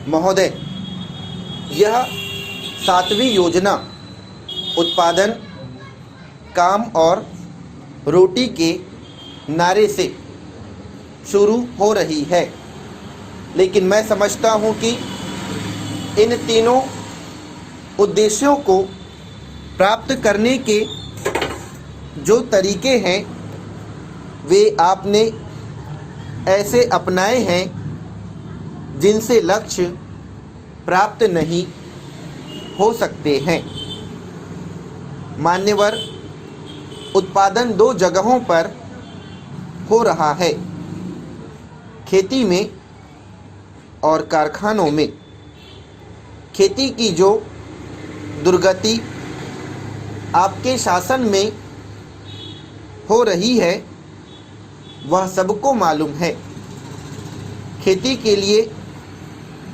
महोदय, यह 7वीं योजना उत्पादन, काम और रोटी के नारे से शुरू हो रही है, लेकिन मैं समझता हूँ कि इन तीनों उद्देश्यों को प्राप्त करने के जो तरीके हैं वे आपने ऐसे अपनाए हैं जिनसे लक्ष्य प्राप्त नहीं हो सकते हैं। मान्यवर, उत्पादन 2 जगहों पर हो रहा है, खेती में और कारखानों में। खेती की जो दुर्गति आपके शासन में हो रही है वह सबको मालूम है। खेती के लिए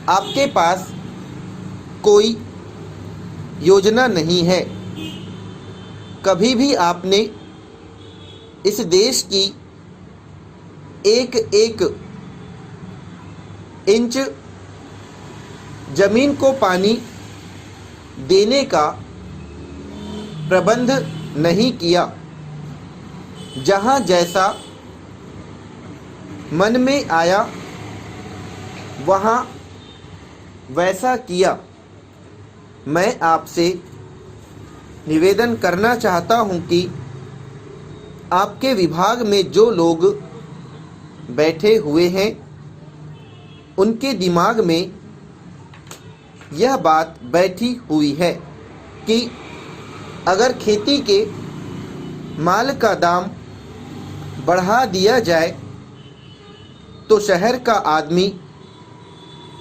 आपके पास कोई योजना नहीं है। कभी भी आपने इस देश की एक एक इंच जमीन को पानी देने का प्रबंध नहीं किया। जहाँ जैसा मन में आया वहाँ वैसा किया। मैं आपसे निवेदन करना चाहता हूँ कि आपके विभाग में जो लोग बैठे हुए हैं उनके दिमाग में यह बात बैठी हुई है कि अगर खेती के माल का दाम बढ़ा दिया जाए तो शहर का आदमी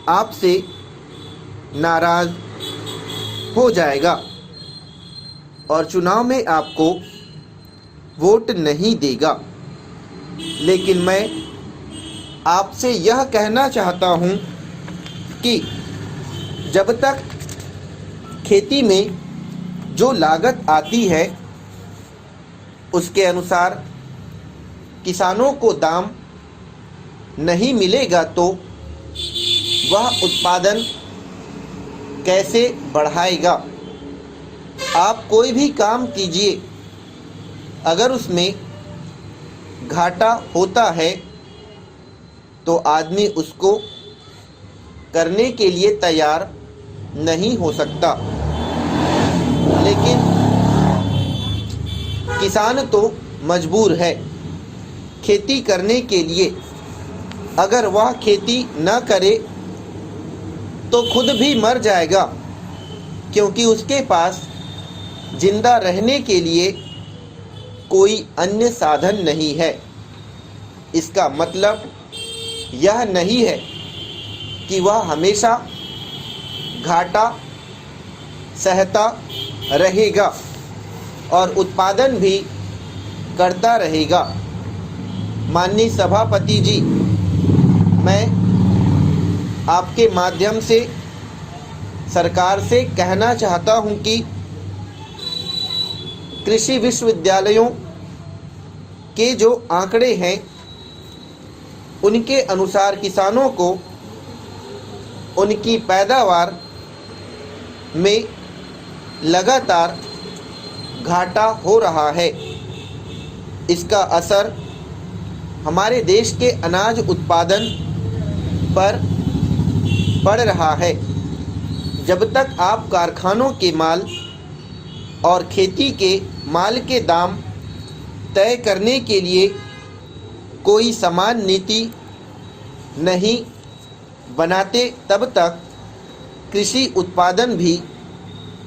आपसे नाराज़ हो जाएगा और चुनाव में आपको वोट नहीं देगा। लेकिन मैं आपसे यह कहना चाहता हूँ कि जब तक खेती में जो लागत आती है उसके अनुसार किसानों को दाम नहीं मिलेगा तो वह उत्पादन कैसे बढ़ाएगा। आप कोई भी काम कीजिए, अगर उसमें घाटा होता है तो आदमी उसको करने के लिए तैयार नहीं हो सकता। लेकिन किसान तो मजबूर है खेती करने के लिए। अगर वह खेती न करे तो खुद भी मर जाएगा, क्योंकि उसके पास जिंदा रहने के लिए कोई अन्य साधन नहीं है। इसका मतलब यह नहीं है कि वह हमेशा घाटा सहता रहेगा और उत्पादन भी करता रहेगा। माननीय सभापति जी, मैं आपके माध्यम से सरकार से कहना चाहता हूं कि कृषि विश्वविद्यालयों के जो आंकड़े हैं उनके अनुसार किसानों को उनकी पैदावार में लगातार घाटा हो रहा है। इसका असर हमारे देश के अनाज उत्पादन पर पड़ रहा है। जब तक आप कारखानों के माल और खेती के माल के दाम तय करने के लिए कोई समान नीति नहीं बनाते तब तक कृषि उत्पादन भी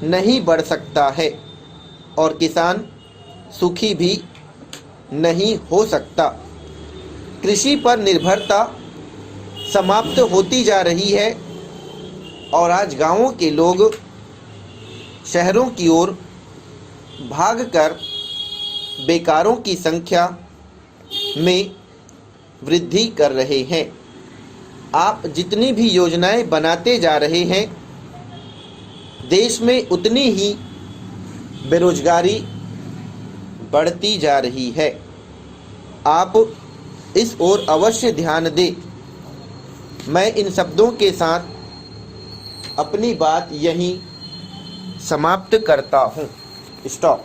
नहीं बढ़ सकता है और किसान सुखी भी नहीं हो सकता। कृषि पर निर्भरता समाप्त होती जा रही है और आज गांवों के लोग शहरों की ओर भागकर बेकारों की संख्या में वृद्धि कर रहे हैं। आप जितनी भी योजनाएं बनाते जा रहे हैं, देश में उतनी ही बेरोजगारी बढ़ती जा रही है। आप इस ओर अवश्य ध्यान दें। मैं इन शब्दों के साथ अपनी बात यहीं समाप्त करता हूँ। स्टॉप।